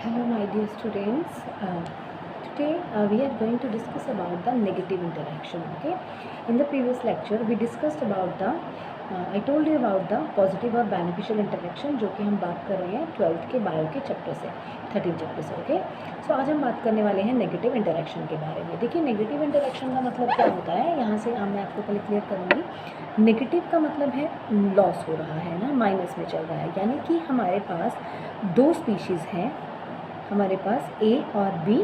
Hello, my dear students. Today we are going to discuss about the negative interaction. Okay. In the previous lecture, we discussed about the. I told you about the positive और beneficial interaction जो कि हम बात कर रहे हैं 12th के bio के चैप्टर से 13 चैप्टर से. ओके. सो आज हम बात करने वाले हैं नेगेटिव इंटरेक्शन के बारे में. देखिए नेगेटिव इंटरेक्शन का मतलब क्या होता है, यहाँ से मैं आपको पहले क्लियर करूँगी. नेगेटिव का मतलब है लॉस हो रहा है ना, माइनस में चल रहा है, यानी कि हमारे पास दो स्पीशीज़ हैं, हमारे पास ए और बी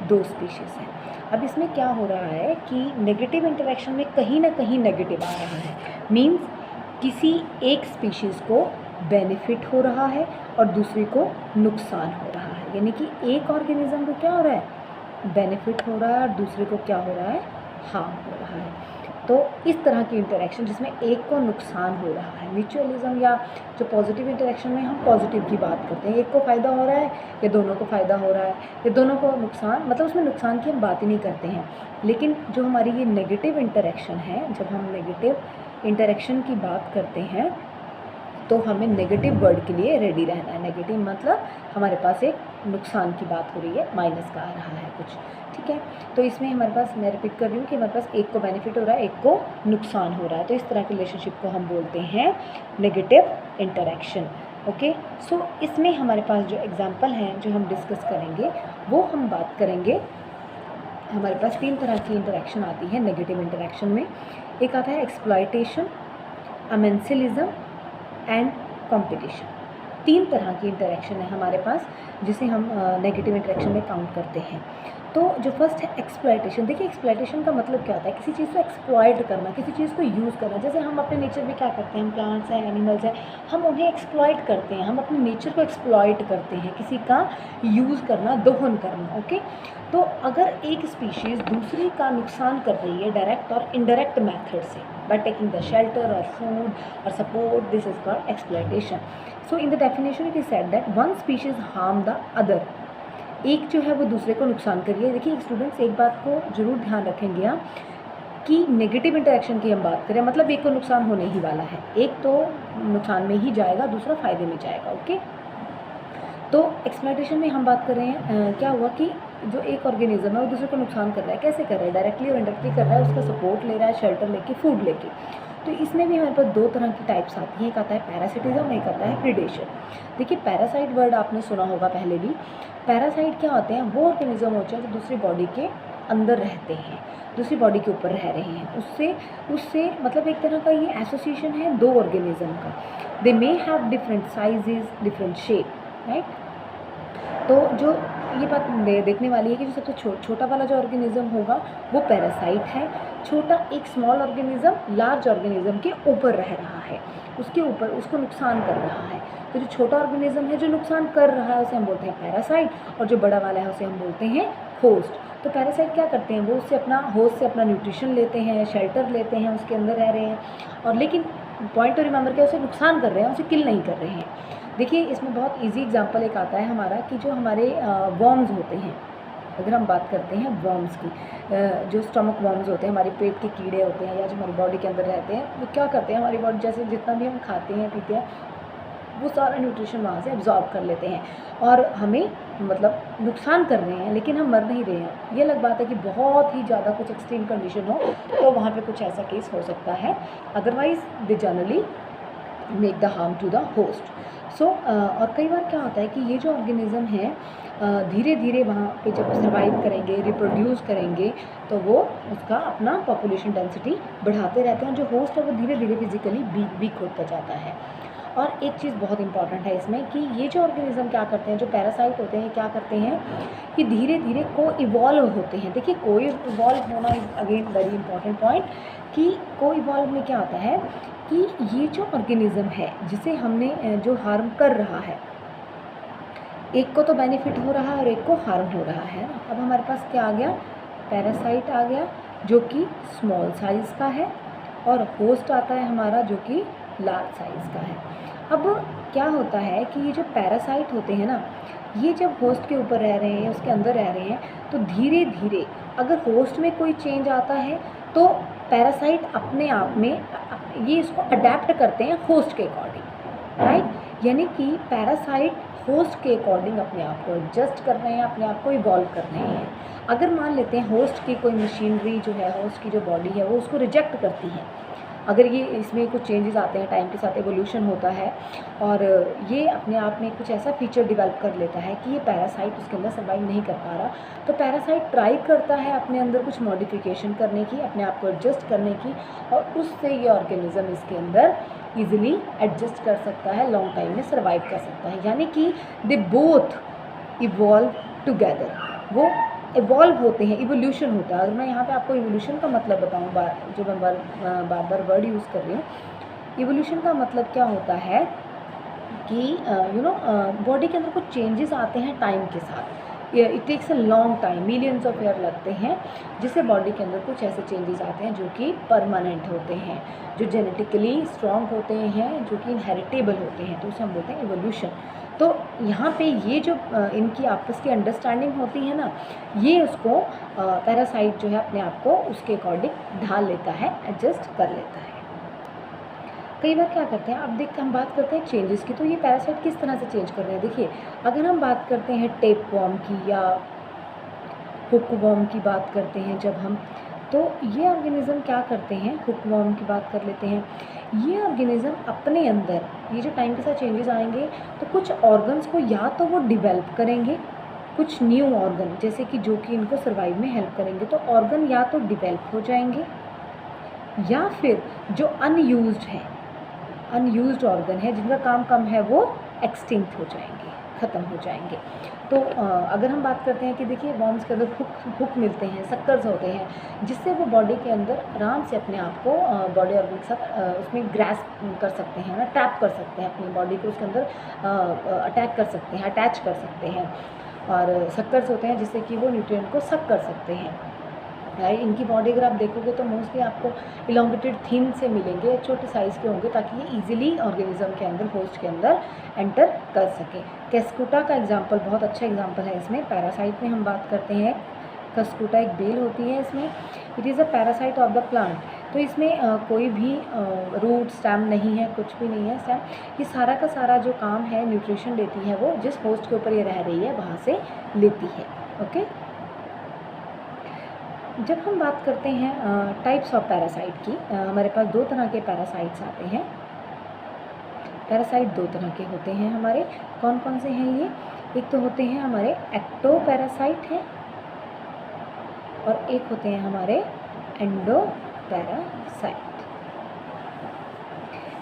दो स्पीशीज़ हैं. अब इसमें क्या हो रहा है कि नेगेटिव इंटरेक्शन में कहीं ना कहीं नेगेटिव आ रहा है. मींस किसी एक स्पीशीज़ को बेनिफिट हो रहा है और दूसरी को नुकसान हो रहा है. यानी कि एक ऑर्गेनिज्म को क्या हो रहा है, बेनिफिट हो रहा है, और दूसरे को क्या हो रहा है, हार्म हो रहा है. तो इस तरह की इंटरेक्शन जिसमें एक को नुकसान हो रहा है, म्यूचुअलिज्म या जो पॉजिटिव इंटरेक्शन में हम पॉजिटिव की बात करते हैं, एक को फ़ायदा हो रहा है या दोनों को फ़ायदा हो रहा है या दोनों को नुकसान, मतलब उसमें नुकसान की हम बात ही नहीं करते हैं. लेकिन जो हमारी ये नेगेटिव इंटरेक्शन है, जब हम नेगेटिव इंटरेक्शन की बात करते हैं तो हमें नेगेटिव वर्ड के लिए रेडी रहना है. नेगेटिव मतलब हमारे पास एक नुकसान की बात हो रही है, माइनस का आ रहा है कुछ. ठीक है. तो इसमें हमारे पास, मैं रिपीट कर रही हूँ कि हमारे पास एक को बेनिफिट हो रहा है, एक को नुकसान हो रहा है. तो इस तरह के रिलेशनशिप को हम बोलते हैं नेगेटिव इंटरेक्शन. ओके. सो इसमें हमारे पास जो एग्जाम्पल हैं जो हम डिस्कस करेंगे वो हम बात करेंगे. हमारे पास तीन तरह की इंटरेक्शन आती है नेगेटिव इंटरेक्शन में. एक आता है एक्सप्लॉयटेशन, अमेंसिलिज्म एंड कंपटीशन. तीन तरह की इंटरेक्शन है हमारे पास जिसे हम नेगेटिव इंटरेक्शन में काउंट करते हैं. तो जो फर्स्ट है एक्सप्लॉयटेशन. देखिए एक्सप्लॉयटेशन का मतलब क्या होता है, किसी चीज़ को एक्सप्लॉयट करना, किसी चीज़ को यूज़ करना. जैसे हम अपने नेचर में क्या करते हैं, हम प्लांट्स हैं, एनिमल्स हैं, हम उन्हें एक्सप्लॉयट करते हैं, हम अपने नेचर को एक्सप्लॉयट करते हैं, किसी का यूज़ करना, दोहन करना. ओके. तो अगर एक स्पीशीज़ दूसरी का नुकसान कर रही है डायरेक्ट और इनडायरेक्ट मेथड से, by taking the shelter or food or support, this is called exploitation. So in the definition it is said that one species harm the other. एक जो है वो दूसरे को नुकसान कर रही है. देखिए स्टूडेंट्स एक बात को जरूर ध्यान रखेंगे आप कि नेगेटिव इंटरेक्शन की हम बात करें, मतलब एक को नुकसान होने ही वाला है, एक तो नुकसान में ही जाएगा, दूसरा फ़ायदे में जाएगा. ओके. तो एक्सप्लॉयटेशन में हम बात कर रहे हैं क्या हुआ कि जो एक ऑर्गेनिज्म है वो दूसरे को नुकसान कर रहा है. कैसे कर रहा है, डायरेक्टली और इनडायरेक्टली कर रहा है, उसका सपोर्ट ले रहा है, शेल्टर लेके, फूड लेके. तो इसमें भी हमारे पास दो तरह की टाइप्स आती हैं. एक आता है पैरासिटिज्म, एक आता है प्रीडेशन. देखिए पैरासाइट वर्ड आपने सुना होगा पहले भी. पैरासाइट क्या होते हैं, वो ऑर्गेनिज्म होते हैं जो दूसरी बॉडी के अंदर रहते हैं, दूसरी बॉडी के ऊपर रह रहे हैं. उससे मतलब एक तरह का ये एसोसिएशन है दो ऑर्गेनिज्म का. They may have different sizes, different shape, right. तो जो ये बात देखने वाली है कि जो सबसे छोटा वाला जो ऑर्गेनिज्म होगा वो पैरासाइट है. छोटा एक स्मॉल ऑर्गेनिज्म लार्ज ऑर्गेनिज्म के ऊपर रह रहा है, उसके ऊपर उसको नुकसान कर रहा है. तो जो छोटा ऑर्गेनिज्म है जो नुकसान कर रहा है उसे हम बोलते हैं पैरासाइट, और जो बड़ा वाला है उसे हम बोलते हैं होस्ट. तो पैरासाइट क्या करते हैं, वो उससे अपना होस्ट से अपना न्यूट्रिशन लेते हैं, शेल्टर लेते हैं, उसके अंदर रह रहे हैं, और लेकिन पॉइंट टू रिमेंबर क्या, उसे नुकसान कर रहे हैं, उसे किल नहीं कर रहे हैं. देखिए इसमें बहुत इजी एग्जांपल एक आता है हमारा कि जो हमारे वर्म्स होते हैं, अगर हम बात करते हैं वर्म्स की, जो स्टमक वर्म्स होते हैं, हमारे पेट के कीड़े होते हैं या जो हमारी बॉडी के अंदर रहते हैं, वो क्या करते हैं, हमारी बॉडी जैसे जितना भी हम खाते हैं पीते हैं वो सारा न्यूट्रिशन वहाँ से एब्जॉर्ब कर लेते हैं और हमें मतलब नुकसान कर रहे हैं, लेकिन हम मर नहीं रहे हैं. ये अलग बात है कि बहुत ही ज़्यादा कुछ एक्सट्रीम कंडीशन हो तो वहाँ पे कुछ ऐसा केस हो सकता है, otherwise they generally make the harm to the host. So और कई बार क्या होता है कि ये जो ऑर्गेनिज्म है धीरे धीरे वहाँ पे जब सर्वाइव करेंगे, रिप्रोड्यूस करेंगे, तो वो उसका अपना पॉपुलेशन डेंसिटी बढ़ाते रहते हैं, और जो होस्ट है वो धीरे धीरे फिजिकली वीक होता जाता है. और एक चीज़ बहुत इंपॉर्टेंट है इसमें कि ये जो ऑर्गेनिज्म क्या करते हैं, जो पैरासाइट होते हैं क्या करते हैं कि धीरे धीरे को इवॉल्व होते हैं. देखिए को इवॉल्व होना is again very important point, कि को इवॉल्व में क्या होता है कि ये जो ऑर्गेनिज्म है जिसे हमने जो हार्म कर रहा है, एक को तो बेनिफिट हो रहा है और एक को हार्म हो रहा है. अब हमारे पास क्या आ गया, पैरासाइट आ गया जो कि स्मॉल साइज़ का है, और होस्ट आता है हमारा जो कि लार्ज साइज़ का है. अब क्या होता है कि ये जो पैरासाइट होते हैं ना, ये जब होस्ट के ऊपर रह रहे हैं, उसके अंदर रह रहे हैं, तो धीरे धीरे अगर होस्ट में कोई चेंज आता है तो पैरासाइट अपने आप में ये इसको अडेप्ट करते हैं होस्ट के अकॉर्डिंग, राइट. यानी कि पैरासाइट होस्ट के अकॉर्डिंग अपने आप को एडजस्ट कर रहे हैं, अपने आप को इवॉल्व कर रहे हैं। अगर मान लेते हैं होस्ट की कोई मशीनरी जो है, होस्ट की जो बॉडी है वो उसको रिजेक्ट करती है, अगर ये इसमें कुछ चेंजेस आते हैं, टाइम के साथ एवोल्यूशन होता है और ये अपने आप में कुछ ऐसा फीचर डेवलप कर लेता है कि ये पैरासाइट उसके अंदर सर्वाइव नहीं कर पा रहा, तो पैरासाइट ट्राई करता है अपने अंदर कुछ मॉडिफिकेशन करने की, अपने आप को एडजस्ट करने की, और उससे ये ऑर्गेनिज्म इसके अंदर ईजिली एडजस्ट कर सकता है, लॉन्ग टाइम में सर्वाइव कर सकता है। यानी कि दे बोथ इवॉल्व टुगेदर, वो इवॉल्व होते हैं, इवोल्यूशन होता है। अगर मैं यहाँ पे आपको इवोल्यूशन का मतलब बताऊँ, जो मैं बार बार वर्ड यूज़ कर रही हूँ, इवोल्यूशन का मतलब क्या होता है कि बॉडी के अंदर कुछ चेंजेस आते हैं टाइम के साथ, it takes a long time, millions of year लगते हैं, जिससे बॉडी के अंदर कुछ ऐसे चेंजेस आते हैं जो कि परमानेंट होते हैं, जो जेनेटिकली स्ट्रॉन्ग होते हैं, जो कि इनहेरिटेबल होते हैं, तो उसे हम बोलते हैं इवोल्यूशन। तो यहाँ पे ये जो इनकी आपस की अंडरस्टैंडिंग होती है ना, ये उसको पैरासाइट जो है अपने आप को उसके अकॉर्डिंग ढाल लेता है, एडजस्ट कर लेता है। कई बार क्या करते हैं, अब देखते हम बात करते हैं चेंजेस की, तो ये पैरासाइट किस तरह से चेंज कर रहे हैं। देखिए, अगर हम बात करते हैं टेप वर्म की या हुक वर्म की बात करते हैं जब हम, तो ये ऑर्गेनिज़म क्या करते हैं, हुक वर्म की बात कर लेते हैं, ये ऑर्गेनिज़म अपने अंदर ये जो टाइम के साथ चेंजेस आएंगे तो कुछ ऑर्गन्स को या तो वो डिवेल्प करेंगे, कुछ न्यू ऑर्गन जैसे कि जो कि इनको सर्वाइव में हेल्प करेंगे, तो ऑर्गन या तो डिवेल्प हो जाएंगे या फिर जो अनयूज्ड ऑर्गन है जिनका काम कम है वो एक्सटिंक्ट हो जाएंगे, ख़त्म हो जाएंगे। तो अगर हम बात करते हैं कि देखिए वर्म्स के अंदर हुक मिलते हैं, सक्कर्स होते हैं, जिससे वो बॉडी के अंदर आराम से अपने आप को बॉडी ऑर्गन के साथ उसमें ग्रैस्प कर सकते हैं ना, टैप कर सकते हैं अपनी बॉडी को, उसके अंदर अटैक कर सकते हैं, अटैच कर सकते हैं, और सक्कर्स होते हैं जिससे कि वो न्यूट्रिएंट को सक कर सकते हैं। इनकी बॉडी अगर आप देखोगे तो मोस्टली आपको इलोंगेटेड थिन से मिलेंगे, छोटे साइज़ के होंगे, ताकि ये इजीली ऑर्गेनिज्म के अंदर, होस्ट के अंदर एंटर कर सके। कैस्कुटा का एग्जांपल बहुत अच्छा एग्जांपल है इसमें। पैरासाइट में हम बात करते हैं, कैस्कुटा एक बेल होती है इसमें, it is a parasite of the plant. तो इसमें कोई भी रूट स्टेम नहीं है, कुछ भी नहीं है स्टेम, ये सारा का सारा जो काम है न्यूट्रिशन लेती है वो जिस होस्ट के ऊपर ये रह रही है वहाँ से लेती है। ओके, जब हम बात करते हैं टाइप्स ऑफ पैरासाइट की, हमारे पास दो तरह के पैरासाइट्स आते हैं। पैरासाइट दो तरह के होते हैं हमारे, कौन कौन से हैं ये, एक तो होते हैं हमारे एक्टो पैरासाइट हैं और एक होते हैं हमारे एंडो पैरासाइट।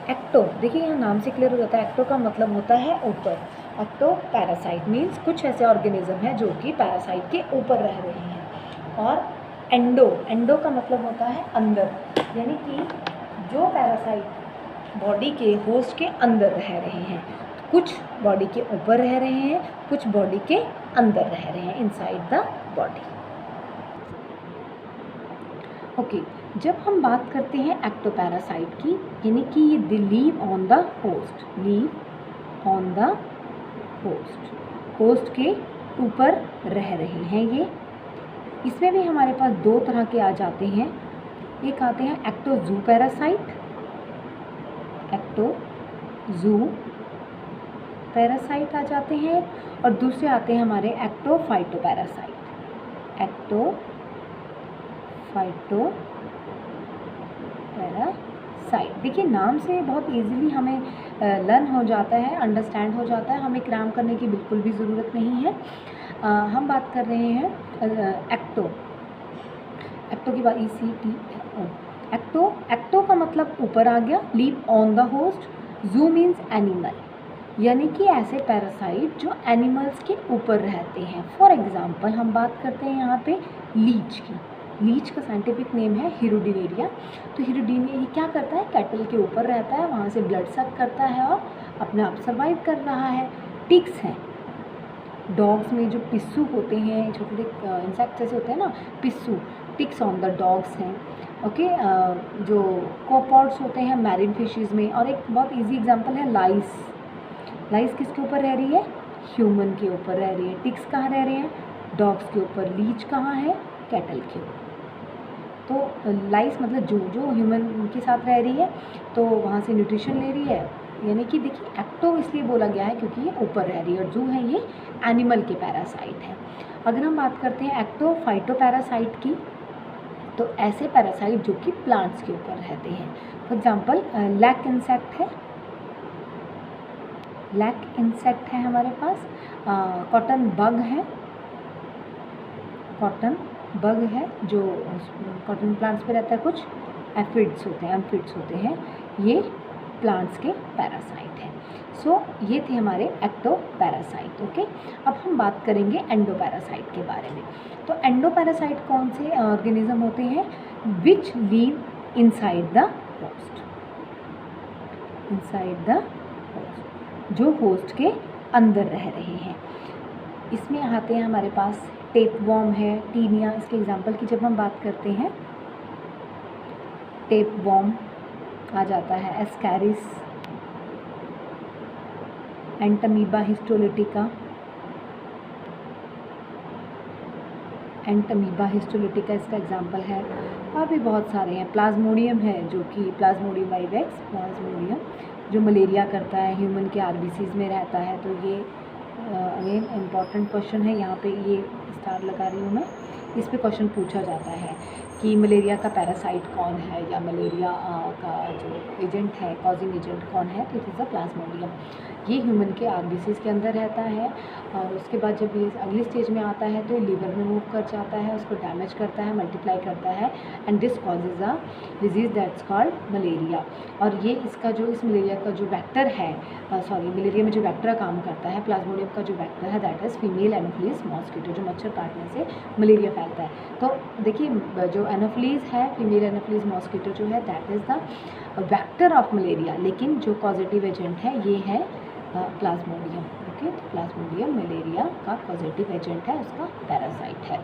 एक्टो, देखिए यहाँ नाम से क्लियर हो जाता है, एक्टो का मतलब होता है ऊपर। एक्टो पैरासाइट मीन्स कुछ ऐसे ऑर्गेनिज्म हैं जो कि पैरासाइट के ऊपर रह रहे हैं, और एंडो का मतलब होता है अंदर, यानी कि जो पैरासाइट बॉडी के होस्ट के अंदर रह रहे हैं, कुछ बॉडी के ऊपर रह रहे हैं, कुछ बॉडी के अंदर रह रहे हैं, इनसाइड द बॉडी। ओके, जब हम बात करते हैं एक्टोपैरासाइट की, यानी कि ये दे लीव ऑन द होस्ट के ऊपर रह रहे हैं ये। इसमें भी हमारे पास दो तरह के आ जाते हैं, एक आते हैं एक्टोजू पैरासाइट आ जाते हैं, और दूसरे आते हैं हमारे एक्टोफाइटो पैरासाइट। देखिए नाम से बहुत इजीली हमें लर्न हो जाता है, अंडरस्टैंड हो जाता है, हमें क्रैम करने की बिल्कुल भी ज़रूरत नहीं है। हम बात कर रहे हैं एक्टो की बात, एक्टो का मतलब ऊपर आ गया, लीव ऑन द होस्ट। जू मीन्स एनिमल, यानी कि ऐसे पैरासाइट जो एनिमल्स के ऊपर रहते हैं। फॉर एग्जांपल हम बात करते हैं यहाँ पे लीच की। लीच का साइंटिफिक नेम है हिरुडिनेरिया। तो हिरुडिनेरिया ये क्या करता है, कैटल के ऊपर रहता है, वहाँ से ब्लड सक करता है और अपने आप सर्वाइव कर रहा है। टिक्स हैं, डॉग्स में जो पिस्सू होते हैं, छोटे छोटे इंसेक्ट जैसे होते हैं ना, पिस्सू, टिक्स ऑन द डॉग्स हैं। ओके, जो कोपॉड्स होते हैं मैरीन फिशेस में। और एक बहुत इजी एग्जांपल है लाइस किसके ऊपर रह रही है, ह्यूमन के ऊपर रह रही है। टिक्स कहाँ रह रहे हैं, डॉग्स के ऊपर। लीच कहाँ है, कैटल के ऊपर। तो लाइस मतलब जो ह्यूमन के साथ रह रही है, तो वहाँ से न्यूट्रिशन ले रही है, यानी कि देखिए एक्टो इसलिए बोला गया है क्योंकि ये ऊपर रह रही है, और जो है ये एनिमल के पैरासाइट है। अगर हम बात करते हैं एक्टो फाइटो पैरासाइट की, तो ऐसे पैरासाइट जो कि प्लांट्स के ऊपर रहते हैं। फॉर एग्जांपल लैक इंसेक्ट है, लैक इंसेक्ट है हमारे पास, कॉटन बग है, कॉटन बग है जो कॉटन प्लांट्स पे रहता है, कुछ एफिड्स होते हैं, एम्फिड्स होते हैं, ये प्लांट्स के पैरासाइट हैं। सो ये थे हमारे एक्टो पैरासाइट। ओके, अब हम बात करेंगे एंडो पैरासाइट के बारे में। तो एंडो पैरासाइट कौन से ऑर्गेनिज्म होते हैं? Which live inside the host, inside the host, जो होस्ट के अंदर रह रहे हैं। इसमें आते हैं हमारे पास टेपवॉर्म है, टीनिया, इसके एग्जाम्पल की जब हम बात करते हैं, टेपवॉर्म आ जाता है, Ascaris, Entamoeba histolytica, Entamoeba histolytica इसका एग्जाम्पल है, और भी बहुत सारे हैं। प्लाज्मोडियम है जो कि प्लाज्मोडियम वाइवेक्स, प्लाज्मोडियम जो मलेरिया करता है, ह्यूमन के आरबीसीज में रहता है। तो ये अगेन इम्पॉर्टेंट क्वेश्चन है, यहाँ पे ये स्टार लगा रही हूँ मैं, इस पे क्वेश्चन पूछा जाता है कि मलेरिया का पैरासाइट कौन है, या मलेरिया का जो एजेंट है, कॉजिंग एजेंट कौन है, तो इट इज़ द प्लाज्मोडियम। ये ह्यूमन के आरबीसीज के अंदर रहता है, और उसके बाद जब ये अगली स्टेज में आता है तो ये लीवर में मूव कर जाता है, उसको डैमेज करता है, मल्टीप्लाई करता है, and this causes a disease that's called malaria. और ये इसका जो इस मलेरिया का जो वेक्टर है, मलेरिया में जो वेक्टर काम करता है, प्लाज्मोडियम का जो वेक्टर है, that is female anopheles mosquito, जो मच्छर काटने से मलेरिया फैलता है। तो देखिए जो एनोफिलीज है, फीमेल एनोफिलीज मॉस्किटो जो है, that is the vector of malaria, लेकिन जो पॉजिटिव एजेंट है ये है प्लाज्मोडियम। ओके, तो प्लाज्मोडियम मलेरिया का पॉजिटिव एजेंट है, उसका पैरासाइट है।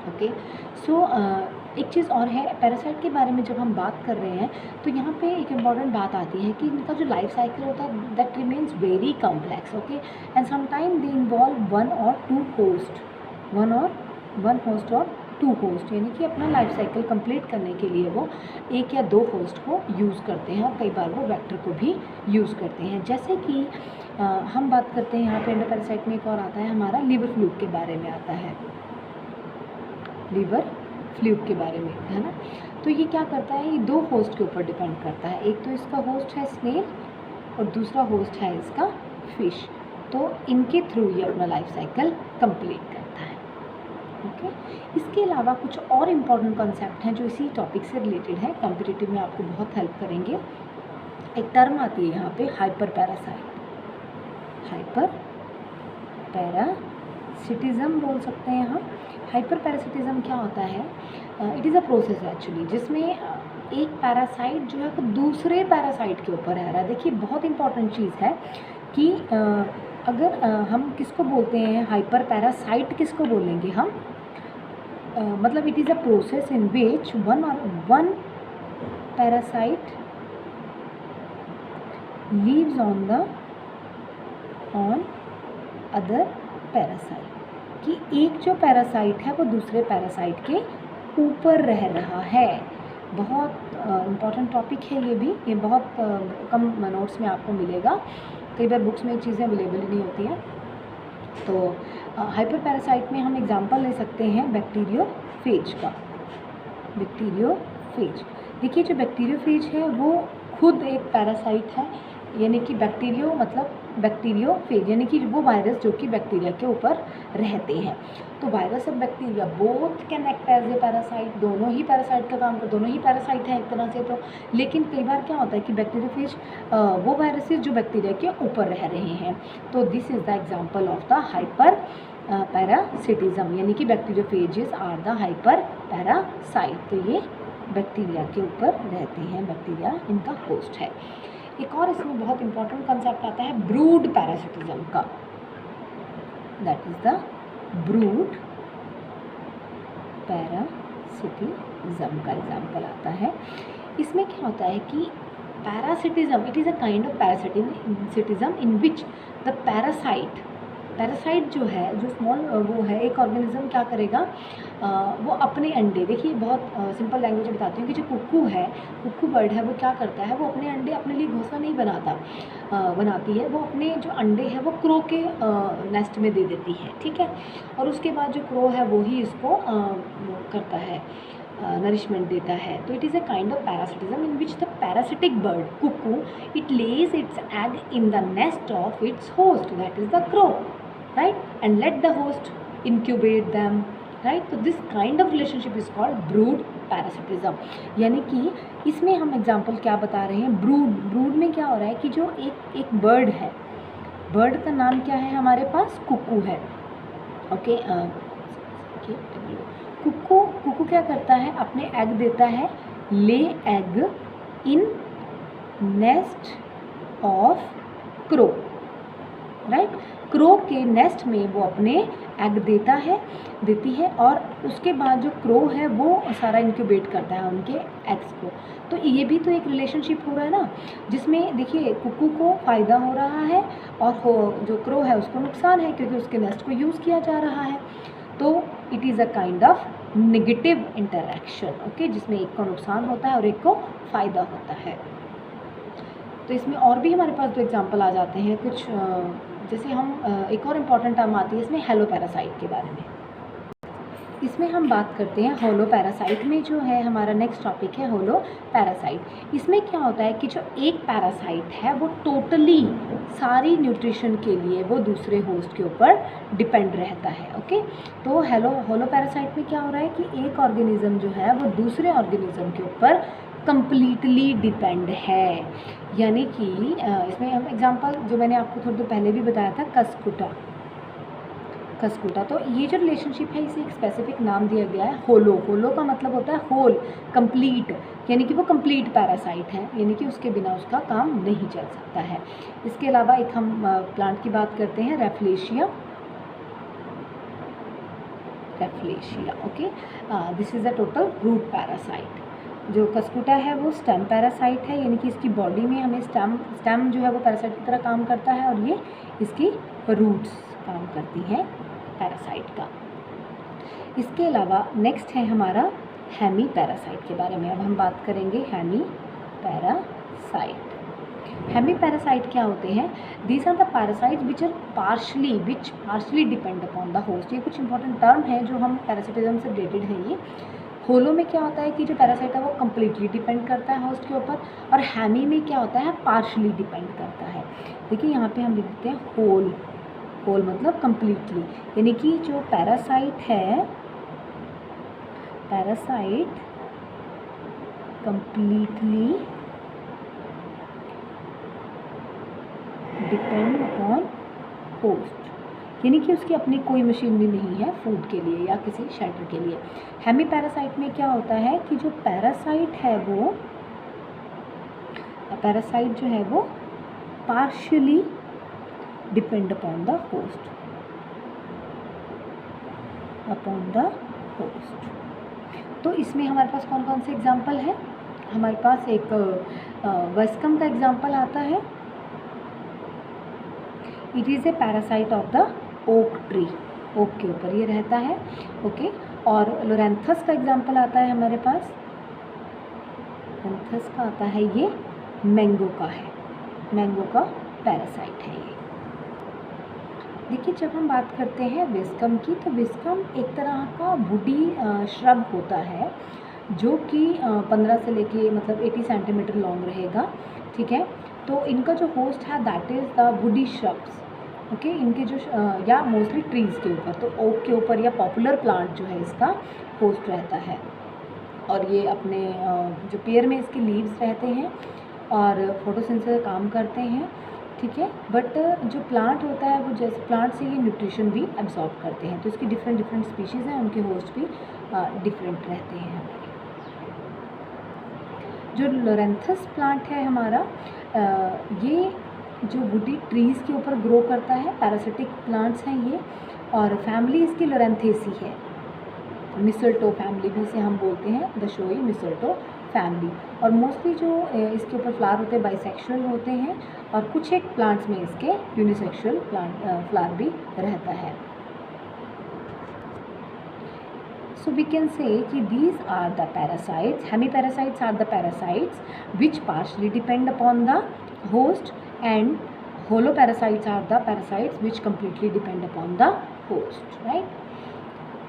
ओके, सो एक चीज़ और है, पैरासाइट के बारे में जब हम बात कर रहे हैं तो यहाँ पे एक इम्पॉर्टेंट बात आती है कि इनका जो लाइफ साइकिल होता है that remains very complex. Okay, and sometime they involve one और टू होस्ट, वन होस्ट और टू होस्ट, यानी कि अपना लाइफ साइकिल कंप्लीट करने के लिए वो एक या दो होस्ट को यूज़ करते हैं, और कई बार वो वेक्टर को भी यूज़ करते हैं। जैसे कि हम बात करते हैं यहाँ पे एंडो पैरासाइट में एक और आता है हमारा लिवर फ्लूक के बारे में आता है, लिवर फ्लूक के बारे में, है ना। तो ये क्या करता है, ये दो होस्ट के ऊपर डिपेंड करता है, एक तो इसका होस्ट है स्नेल और दूसरा होस्ट है इसका फिश। तो इनके थ्रू ये अपना लाइफ साइकिल कंप्लीट करता है। ओके, इसके अलावा कुछ और इम्पॉर्टेंट कॉन्सेप्ट हैं जो इसी टॉपिक से रिलेटेड है, कॉम्पिटिटिव में आपको बहुत हेल्प करेंगे। एक टर्म आती है यहाँ पे हाइपर पैरासाइट, हाइपर पैरासिटिज्म बोल सकते हैं यहाँ। हाइपर पैरासिटिज्म क्या होता है, it is a process actually जिसमें एक पैरासाइट जो है वो दूसरे पैरासाइट के ऊपर रह रहा है। देखिए बहुत इंपॉर्टेंट चीज़ है कि अगर हम किसको बोलते हैं हाइपर पैरासाइट, किसको बोलेंगे हम, मतलब it is a process in which one parasite leaves on other parasite, कि एक जो पैरासाइट है वो दूसरे पैरासाइट के ऊपर रह रहा है। बहुत इम्पॉर्टेंट टॉपिक है ये भी, ये बहुत कम नोट्स में आपको मिलेगा, कई बार बुक्स में चीज़ें अवेलेबल ही नहीं होती हैं। तो हाइपर पैरासाइट में हम एग्जांपल ले सकते हैं बैक्टीरियोफेज का। बैक्टीरियोफेज, देखिए जो बैक्टीरियोफेज है वो खुद एक पैरासाइट है, यानी कि बैक्टीरियो मतलब बैक्टीरियोफेज, यानी कि वो वायरस जो कि बैक्टीरिया के ऊपर रहते हैं। तो वायरस और bacteria both can act as a parasite, दोनों ही पैरासाइट का काम कर, दोनों ही पैरासाइट हैं एक तरह से। तो लेकिन कई बार क्या होता है कि बैक्टीरियोफेज वो वायरसेस जो बैक्टीरिया के ऊपर रह रहे हैं। तो this is the example of the hyperparasitism, यानी कि bacteriophages are the hyperparasite. तो ये बैक्टीरिया के ऊपर रहते हैं, बैक्टीरिया इनका होस्ट है। एक और इसमें बहुत इंपॉर्टेंट कंसेप्ट आता है ब्रूड पैरासिटिज्म का, that is the brood parasitism का एग्जाम्पल आता है। इसमें क्या होता है कि parasitism, it is a kind of parasitism in which the parasite parasite जो है, जो स्मॉल वो है, एक ऑर्गेनिज्म क्या करेगा, वो अपने अंडे, देखिए बहुत सिंपल लैंग्वेज में बताती हूँ कि जो कुक्कू है, कुक्कू बर्ड है, वो क्या करता है, वो अपने अंडे अपने लिए घोंसला नहीं बनाती है, वो अपने जो अंडे हैं वो क्रो के नेस्ट में दे देती है, ठीक है। और उसके बाद जो क्रो है वो ही इसको करता है, नरिशमेंट देता है। तो it is a kind of parasitism in which the parasitic bird cuckoo it lays its egg in the nest of its host, that is the crow, right, and let the host incubate them, right? So this kind of relationship is called brood parasitism। यानी कि इसमें हम example क्या बता रहे हैं, brood में क्या हो रहा है कि जो एक बर्ड है, बर्ड का नाम क्या है हमारे पास, कुक्कू है, ओके। कुक्कू क्या करता है, अपने एग देता है, ले egg in nest of crow, right. Crow के नेस्ट में वो अपने एग देती है और उसके बाद जो क्रो है वो सारा इंक्यूबेट करता है उनके एग्स को। तो ये भी तो एक रिलेशनशिप हो रहा है ना, जिसमें देखिए कुक्कू को फ़ायदा हो रहा है और जो क्रो है उसको नुकसान है क्योंकि उसके नेस्ट को यूज़ किया जा रहा है। तो it is a kind of negative interaction, okay, जिसमें एक को नुकसान होता है और एक को फ़ायदा होता है। तो इसमें और भी हमारे पास दो एग्जाम्पल आ जाते हैं कुछ, जैसे हम एक और इम्पॉर्टेंट टर्म आती है इसमें, हेलो पैरासाइट के बारे में। इसमें हम बात करते हैं होलो पैरासाइट में, जो है हमारा नेक्स्ट टॉपिक है होलो पैरासाइट। इसमें क्या होता है कि जो एक पैरासाइट है वो टोटली सारी न्यूट्रिशन के लिए वो दूसरे होस्ट के ऊपर डिपेंड रहता है, ओके। तो होलो पैरासाइट में क्या हो रहा है कि एक ऑर्गेनिज्म जो है वो दूसरे ऑर्गेनिज्म के ऊपर कंप्लीटली डिपेंड है। यानी कि इसमें हम एग्जांपल जो मैंने आपको थोड़ी देर पहले भी बताया था, कस्कुटा। तो ये जो रिलेशनशिप है इसे एक स्पेसिफिक नाम दिया गया है, होलो का मतलब होता है होल, कंप्लीट, यानी कि वो कंप्लीट पैरासाइट है, यानी कि उसके बिना उसका काम नहीं चल सकता है। इसके अलावा एक हम प्लांट की बात करते हैं, rafflesia, okay. This is a total root parasite. जो कस्कुटा है वो स्टेम पैरासाइट है, यानी कि इसकी बॉडी में हमें स्टेम जो है वो पैरासाइट की तरह काम करता है और ये इसकी रूट्स काम करती हैं पैरासाइट का। इसके अलावा नेक्स्ट है हमारा हेमी पैरासाइट के बारे में। अब हम बात करेंगे हेमी पैरासाइट। हेमी पैरासाइट क्या होते हैं, these are the parasites which partially depend upon the host. ये कुछ इंपॉर्टेंट टर्म है जो हम पैरासिटिज्म से रिलेटेड है। ये होलो में क्या होता है कि जो पैरासाइट है वो कम्प्लीटली डिपेंड करता है होस्ट के ऊपर, और हेमी में क्या होता है, पार्शली डिपेंड करता है। देखिए यहाँ पे हम लिख देते हैं होल मतलब कम्प्लीटली, यानी कि जो पैरासाइट है, parasite completely depend upon host, यानी कि उसकी अपनी कोई मशीनरी नहीं है फूड के लिए या किसी शेल्टर के लिए। हेमी पैरासाइट में क्या होता है कि जो पैरासाइट जो है वो partially depend upon the host, तो इसमें हमारे पास कौन कौन से एग्जाम्पल है, हमारे पास एक वेस्कम का एग्जाम्पल आता है, it is a parasite of the oak tree, oak के ऊपर ये रहता है, ओके। और लोरेंथस का एग्जाम्पल आता है हमारे पास, लोरेंथस का आता है ये मैंगो का पैरासाइट है ये। देखिए जब हम बात करते हैं विस्कम की, तो विस्कम एक तरह का वुडी श्रब होता है जो कि 15 से लेके मतलब 80 सेंटीमीटर लॉन्ग रहेगा, ठीक है। तो इनका जो होस्ट है that is the woody shrubs, okay. इनके जो या मोस्टली ट्रीज़ के ऊपर, तो ओक के ऊपर या पॉपुलर प्लांट जो है इसका होस्ट रहता है, और ये अपने जो पेयर में इसके लीव्स रहते हैं और फोटोसिंथेसिस का काम करते हैं, ठीक है। बट जो प्लांट होता है वो जैसे प्लांट से ये न्यूट्रिशन भी एब्जॉर्ब करते हैं, तो इसकी डिफरेंट स्पीशीज़ हैं, उनके होस्ट भी डिफरेंट रहते हैं। जो लोरेंथस प्लांट है हमारा, ये जो वुडी ट्रीज़ के ऊपर ग्रो करता है, पैरासिटिक प्लांट्स हैं ये, और फैमिली इसकी लोरेंथेसी है, मिसल्टो फैमिली भी इसे हम बोलते हैं, द शोई मिसल्टो फैमिली। और मोस्टली जो इसके ऊपर फ्लावर होते हैं बाइसेक्सुअल होते हैं, और कुछ एक प्लांट्स में इसके यूनिसेक्सुअल फ्लावर भी रहता है। So we can say कि these are the parasites. Hemiparasites are the parasites which partially depend upon the host, and holoparasites are the parasites which completely depend upon the host, right?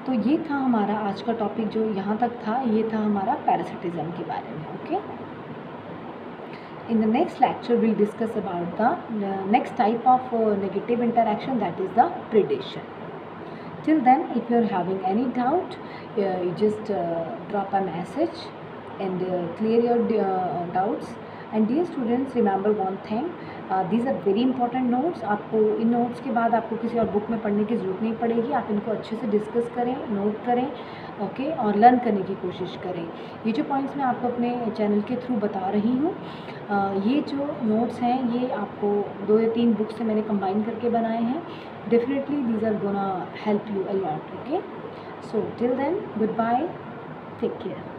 तो ये था हमारा आज का टॉपिक, जो यहाँ तक था ये था हमारा पैरासिटिज्म के बारे में। Okay, in the next lecture we'll discuss about the next type of negative interaction, that is the predation. Till then, if you're having any doubt, you just drop a message and clear your doubts. And dear students, remember one thing, these are very important notes. आपको इन notes के बाद आपको किसी और book में पढ़ने की ज़रूरत नहीं पड़ेगी। आप इनको अच्छे से डिस्कस करें, नोट करें, ओके, और लर्न करने की कोशिश करें। ये जो पॉइंट्स मैं आपको अपने चैनल के थ्रू बता रही हूँ, ये जो नोट्स हैं ये आपको 2 या 3 बुक से मैंने कंबाइन करके बनाए हैं। Definitely these are gonna help you a lot. Okay, so till then, goodbye, take care.